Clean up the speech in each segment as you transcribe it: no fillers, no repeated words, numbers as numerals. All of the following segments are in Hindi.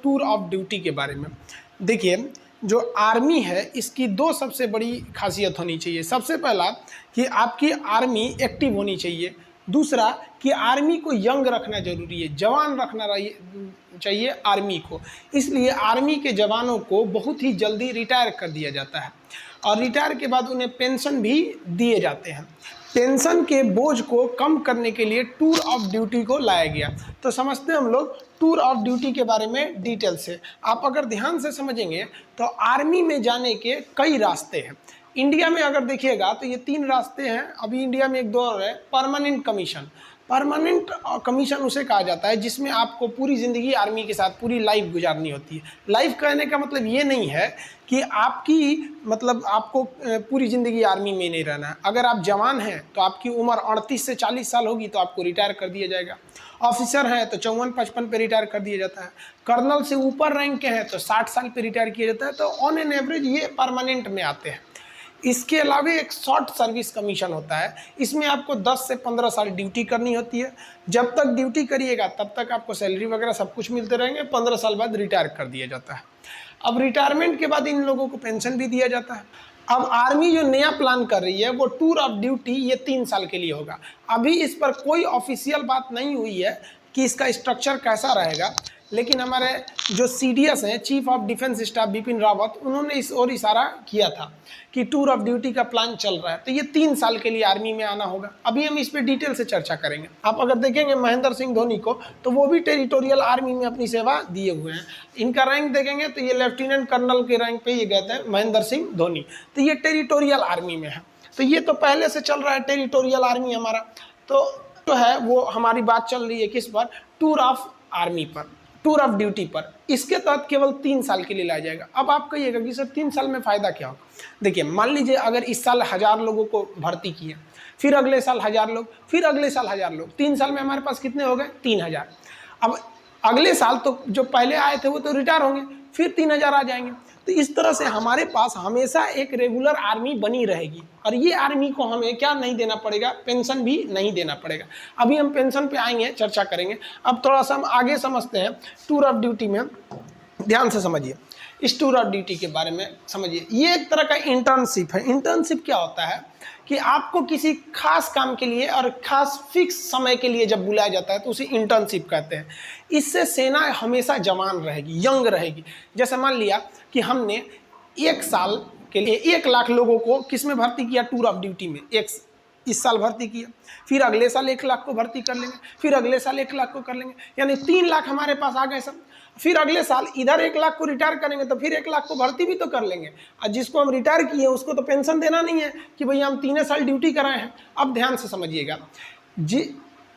टूर ऑफ ड्यूटी के बारे में। देखिए, जो आर्मी है इसकी दो सबसे बड़ी खासियत होनी चाहिए। सबसे पहला कि आपकी आर्मी एक्टिव होनी चाहिए, दूसरा कि आर्मी को यंग रखना जरूरी है, जवान रखना चाहिए आर्मी को। इसलिए आर्मी के जवानों को बहुत ही जल्दी रिटायर कर दिया जाता है और रिटायर के बाद उन्हें पेंशन भी दिए जाते हैं। पेंशन के बोझ को कम करने के लिए टूर ऑफ ड्यूटी को लाया गया। तो समझते हैं हम लोग टूर ऑफ ड्यूटी के बारे में डिटेल से। आप अगर ध्यान से समझेंगे तो आर्मी में जाने के कई रास्ते हैं। इंडिया में अगर देखिएगा तो ये 3 रास्ते हैं। अभी इंडिया में एक दौर है परमानेंट कमीशन। परमानेंट कमीशन उसे कहा जाता है जिसमें आपको पूरी ज़िंदगी आर्मी के साथ पूरी लाइफ गुजारनी होती है। लाइफ कहने का मतलब ये नहीं है कि आपको पूरी ज़िंदगी आर्मी में नहीं रहना है। अगर आप जवान हैं तो आपकी उम्र 38 से 40 साल होगी तो आपको रिटायर कर दिया जाएगा। ऑफिसर हैं तो 54-55 पे रिटायर कर दिया जाता है। कर्नल से ऊपर रैंक के हैं तो 60 साल पे रिटायर किया जाता है। तो ऑन एन एवरेज ये परमानेंट में आते हैं। इसके अलावा एक शॉर्ट सर्विस कमीशन होता है। इसमें आपको 10 से 15 साल ड्यूटी करनी होती है। जब तक ड्यूटी करिएगा तब तक आपको सैलरी वगैरह सब कुछ मिलते रहेंगे। 15 साल बाद रिटायर कर दिया जाता है। अब रिटायरमेंट के बाद इन लोगों को पेंशन भी दिया जाता है। अब आर्मी जो नया प्लान कर रही है वो टूर ऑफ ड्यूटी ये 3 साल के लिए होगा। अभी इस पर कोई ऑफिशियल बात नहीं हुई है कि इसका स्ट्रक्चर कैसा रहेगा, लेकिन हमारे जो CDS हैं, chief of defence staff Bipin Rawat, उन्होंने इस ओर इशारा किया था कि टूर ऑफ ड्यूटी का प्लान चल रहा है। तो ये 3 साल के लिए आर्मी में आना होगा। अभी हम इस पर डिटेल से चर्चा करेंगे। आप अगर देखेंगे महेंद्र सिंह धोनी को तो वो भी टेरिटोरियल आर्मी में अपनी सेवा दिए हुए हैं। इनका रैंक देखेंगे तो ये लेफ्टिनेंट कर्नल के रैंक पे ये गए थे महेंद्र सिंह धोनी। तो ये टेरिटोरियल आर्मी में है। तो ये तो पहले से चल रहा है टेरिटोरियल आर्मी हमारा। तो जो है वो हमारी बात चल रही है किस पर, टूर ऑफ आर्मी पर, टूर ऑफ ड्यूटी पर। इसके तहत केवल 3 साल के लिए लाया जाएगा। अब आप कहिएगा कि सर 3 साल में फ़ायदा क्या होगा। देखिए, मान लीजिए अगर इस साल 1000 लोगों को भर्ती किए, फिर अगले साल 1000 लोग, फिर अगले साल 1000 लोग, 3 साल में हमारे पास कितने हो गए, 3000। अब अगले साल तो जो पहले आए थे वो तो रिटायर होंगे, फिर 3000 आ जाएंगे। तो इस तरह से हमारे पास हमेशा एक रेगुलर आर्मी बनी रहेगी और ये आर्मी को हमें क्या नहीं देना पड़ेगा, पेंशन भी नहीं देना पड़ेगा। अभी हम पेंशन पे आएंगे, चर्चा करेंगे। अब थोड़ा सा हम आगे समझते हैं टूर ऑफ ड्यूटी में। ध्यान से समझिए, इस टूर ऑफ ड्यूटी के बारे में समझिए। ये एक तरह का इंटर्नशिप है। इंटर्नशिप क्या होता है कि आपको किसी खास काम के लिए और खास फिक्स समय के लिए जब बुलाया जाता है तो उसे इंटर्नशिप कहते हैं। इससे सेना हमेशा जवान रहेगी, यंग रहेगी। जैसे मान लिया कि हमने 1 साल के लिए 1 लाख लोगों को किस में भर्ती किया, टूर ऑफ ड्यूटी में। इस साल भर्ती किया, फिर अगले साल 1 लाख को भर्ती कर लेंगे, फिर अगले साल 1 लाख को कर लेंगे, यानी 3 लाख हमारे पास आ गए सब। फिर अगले साल इधर 1 लाख को रिटायर करेंगे तो फिर 1 लाख को भर्ती भी तो कर लेंगे। और जिसको हम रिटायर किए उसको तो पेंशन देना नहीं है कि भैया हम 3 साल ड्यूटी कराए हैं। अब ध्यान से समझिएगा जी,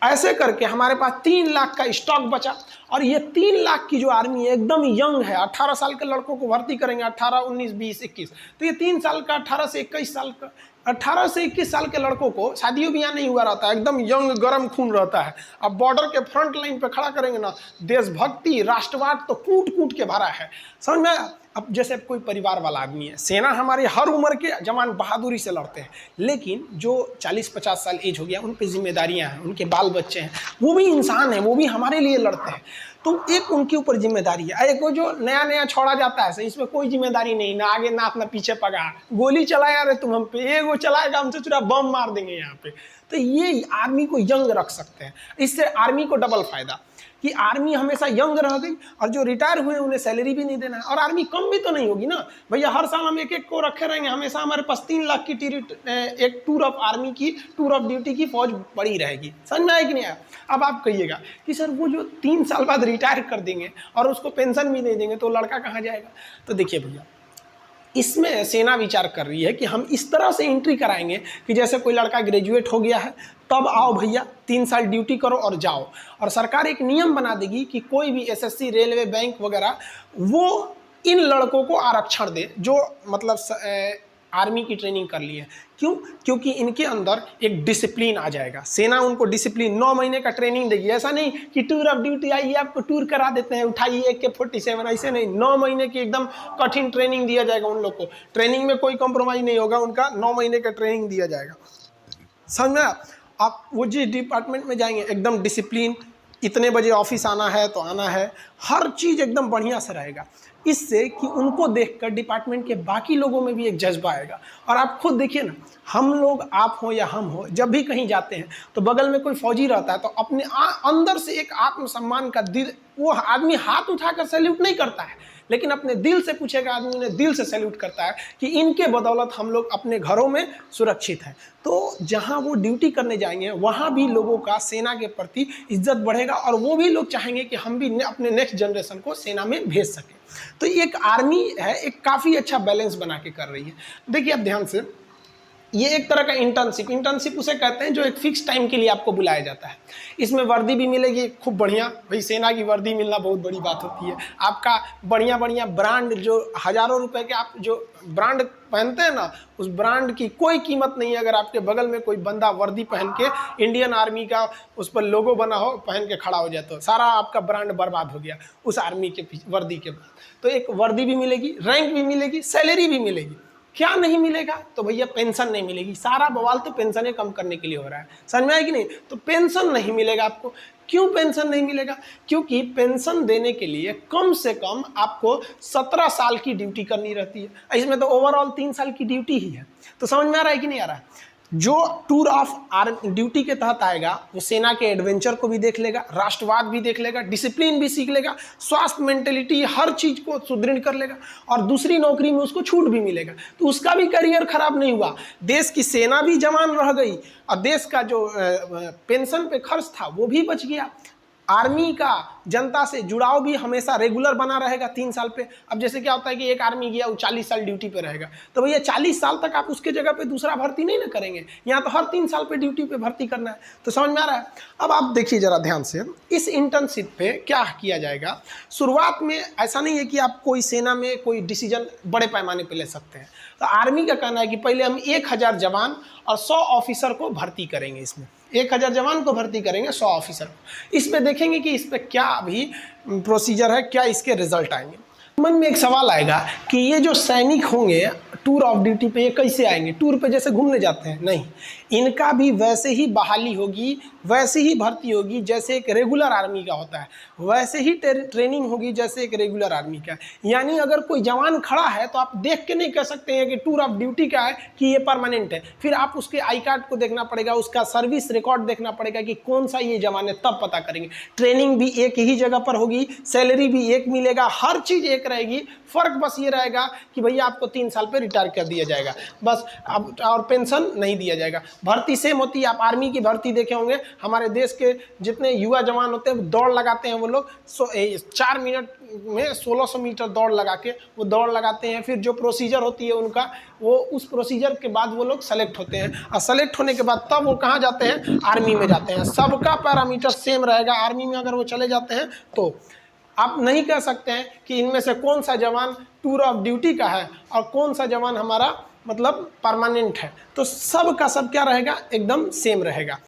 ऐसे करके हमारे पास 3 लाख का स्टॉक बचा। और ये 3 लाख की जो आर्मी है एकदम यंग है। 18 साल के लड़कों को भर्ती करेंगे, 18, 19, 20, 21। तो ये 3 साल का 18 से 21 साल का, 18 से 21 साल के लड़कों को शादियों ब्याह नहीं हुआ रहता है, एकदम यंग गरम खून रहता है। अब बॉर्डर के फ्रंट लाइन पे खड़ा करेंगे ना, देशभक्ति राष्ट्रवाद तो कूट कूट के भरा है, समझ में। अब जैसे कोई परिवार वाला आदमी है, सेना हमारे हर उम्र के जवान बहादुरी से लड़ते हैं, लेकिन जो 40-50 साल एज हो गया उन पे जिम्मेदारियां हैं, उनके बाल बच्चे हैं, वो भी इंसान हैं, वो भी हमारे लिए लड़ते हैं। तो एक उनके ऊपर जिम्मेदारी है। एक वो जो नया नया छोड़ा जाता है इसमें कोई जिम्मेदारी नहीं, ना आगे नाथ ना पीछे पगार, गोली चलाया रे तुम हम पे, एगो चलाएगा हमसे चुरा बम मार देंगे यहाँ पे। तो ये आर्मी को यंग रख सकते हैं। इससे आर्मी को डबल फायदा कि आर्मी हमेशा यंग रह गई और जो रिटायर हुए उन्हें सैलरी भी नहीं देना है। और आर्मी कम भी तो नहीं होगी ना भैया, हर साल हम 1-1 को रखे रहेंगे, हमेशा हमारे पास 3 लाख की एक टूर ऑफ आर्मी की, टूर ऑफ ड्यूटी की फौज बड़ी रहेगी। समझ में आया कि नहीं आया। अब आप कहिएगा कि सर वो जो 3 साल बाद रिटायर कर देंगे और उसको पेंशन भी नहीं देंगे तो लड़का कहाँ जाएगा। तो देखिए भैया, इसमें सेना विचार कर रही है कि हम इस तरह से एंट्री कराएंगे कि जैसे कोई लड़का ग्रेजुएट हो गया है, तब आओ भैया 3 साल ड्यूटी करो और जाओ। और सरकार एक नियम बना देगी कि कोई भी SSC, रेलवे, बैंक वगैरह वो इन लड़कों को आरक्षण दे जो मतलब आर्मी की ट्रेनिंग कर ली है। क्यों? क्योंकि इनके अंदर एक डिसिप्लिन आ जाएगा। सेना उनको डिसिप्लिन 9 महीने का ट्रेनिंग देगी। ऐसा नहीं कि टूर ऑफ ड्यूटी आइए आपको टूर करा देते हैं, उठाइए AK-47, ऐसे नहीं। 9 महीने की एकदम कठिन ट्रेनिंग दिया जाएगा उन लोग को। ट्रेनिंग में कोई कॉम्प्रोमाइज़ नहीं होगा, उनका 9 महीने का ट्रेनिंग दिया जाएगा। समझ में आप वो जिस डिपार्टमेंट में जाएंगे एकदम डिसिप्लिन, इतने बजे ऑफिस आना है तो आना है, हर चीज़ एकदम बढ़िया से रहेगा। इससे कि उनको देखकर डिपार्टमेंट के बाकी लोगों में भी एक जज्बा आएगा। और आप खुद देखिए ना, हम लोग, आप हो या हम हो, जब भी कहीं जाते हैं तो बगल में कोई फौजी रहता है तो अपने अंदर से एक आत्मसम्मान का दिल, वो आदमी हाथ उठाकर सैल्यूट नहीं करता है, लेकिन अपने दिल से पूछेगा, आदमी ने दिल से सैल्यूट करता है कि इनके बदौलत हम लोग अपने घरों में सुरक्षित हैं। तो जहां वो ड्यूटी करने जाएंगे वहां भी लोगों का सेना के प्रति इज्जत बढ़ेगा और वो भी लोग चाहेंगे कि हम भी अपने नेक्स्ट जनरेशन को सेना में भेज सकें। तो एक आर्मी है, एक काफ़ी अच्छा बैलेंस बना के कर रही है। देखिए अब ध्यान से, ये एक तरह का इंटर्नशिप उसे कहते हैं जो एक फिक्स टाइम के लिए आपको बुलाया जाता है। इसमें वर्दी भी मिलेगी खूब बढ़िया, भाई सेना की वर्दी मिलना बहुत बड़ी बात होती है। आपका बढ़िया बढ़िया ब्रांड, जो हज़ारों रुपए के आप जो ब्रांड पहनते हैं ना, उस ब्रांड की कोई कीमत नहीं है अगर आपके बगल में कोई बंदा वर्दी पहन के इंडियन आर्मी का उस पर लोगो बना हो, पहन के खड़ा हो जाए तो सारा आपका ब्रांड बर्बाद हो गया उस आर्मी के वर्दी के बाद। तो एक वर्दी भी मिलेगी, रैंक भी मिलेगी, सैलरी भी मिलेगी। क्या नहीं मिलेगा? तो भैया पेंशन नहीं मिलेगी। सारा बवाल तो पेंशनें कम करने के लिए हो रहा है, समझ में आया कि नहीं? तो पेंशन नहीं मिलेगा आपको। क्यों पेंशन नहीं मिलेगा? क्योंकि पेंशन देने के लिए कम से कम आपको 17 साल की ड्यूटी करनी रहती है। इसमें तो ओवरऑल 3 साल की ड्यूटी ही है। तो समझ में आ रहा है कि नहीं आ रहा है? जो टूर ऑफ आर्मी ड्यूटी के तहत आएगा वो सेना के एडवेंचर को भी देख लेगा, राष्ट्रवाद भी देख लेगा, डिसिप्लिन भी सीख लेगा, स्वास्थ्य, मेंटेलिटी, हर चीज़ को सुदृढ़ कर लेगा और दूसरी नौकरी में उसको छूट भी मिलेगा। तो उसका भी करियर खराब नहीं हुआ, देश की सेना भी जवान रह गई और देश का जो पेंशन पे खर्च था वो भी बच गया। आर्मी का जनता से जुड़ाव भी हमेशा रेगुलर बना रहेगा 3 साल पे। अब जैसे क्या होता है कि एक आर्मी गया, वो 40 साल ड्यूटी पे रहेगा, तो भैया 40 साल तक आप उसके जगह पे दूसरा भर्ती नहीं ना करेंगे। यहाँ तो हर 3 साल पे ड्यूटी पे भर्ती करना है। तो समझ में आ रहा है? अब आप देखिए जरा ध्यान से, इस इंटर्नशिप पे क्या किया जाएगा। शुरुआत में ऐसा नहीं है कि आप कोई सेना में कोई डिसीजन बड़े पैमाने पर ले सकते हैं। तो आर्मी का कहना है कि पहले हम 1000 जवान और 100 ऑफिसर को भर्ती करेंगे। इसमें 1000 जवान को भर्ती करेंगे, 100 ऑफिसर को। इस पे देखेंगे कि इस पे क्या अभी प्रोसीजर है, क्या इसके रिजल्ट आएंगे। मन में एक सवाल आएगा कि ये जो सैनिक होंगे टूर ऑफ ड्यूटी पे, ये कैसे आएंगे? टूर पे जैसे घूमने जाते हैं? नहीं, इनका भी वैसे ही बहाली होगी, वैसे ही भर्ती होगी जैसे एक रेगुलर आर्मी का होता है, वैसे ही ट्रेनिंग होगी जैसे एक रेगुलर आर्मी का। यानी अगर कोई जवान खड़ा है तो आप देख के नहीं कह सकते हैं कि टूर ऑफ ड्यूटी का है कि ये परमानेंट है। फिर आप उसके आई कार्ड को देखना पड़ेगा, उसका सर्विस रिकॉर्ड देखना पड़ेगा कि कौन सा ये जवान है, तब पता करेंगे। ट्रेनिंग भी एक ही जगह पर होगी, सैलरी भी एक मिलेगा, हर चीज़ एक रहेगी। फर्क बस ये रहेगा कि भैया आपको 3 साल पे रिटायर कर दिया जाएगा बस, अब और पेंशन नहीं दिया जाएगा। भर्ती सेम होती है। आप आर्मी की भर्ती देखे होंगे, हमारे देश के जितने युवा जवान होते हैं दौड़ लगाते हैं वो लोग 4 मिनट में 1600 मीटर दौड़ लगा के वो दौड़ लगाते हैं। फिर जो प्रोसीजर होती है उनका, वो उस प्रोसीजर के बाद वो लोग सेलेक्ट होते हैं और सेलेक्ट होने के बाद तब वो कहाँ जाते हैं? आर्मी में जाते हैं। सबका पैरामीटर सेम रहेगा। आर्मी में अगर वो चले जाते हैं तो आप नहीं कह सकते हैं कि इनमें से कौन सा जवान टूर ऑफ ड्यूटी का है और कौन सा जवान हमारा मतलब परमानेंट है। तो सब का सब क्या रहेगा? एकदम सेम रहेगा।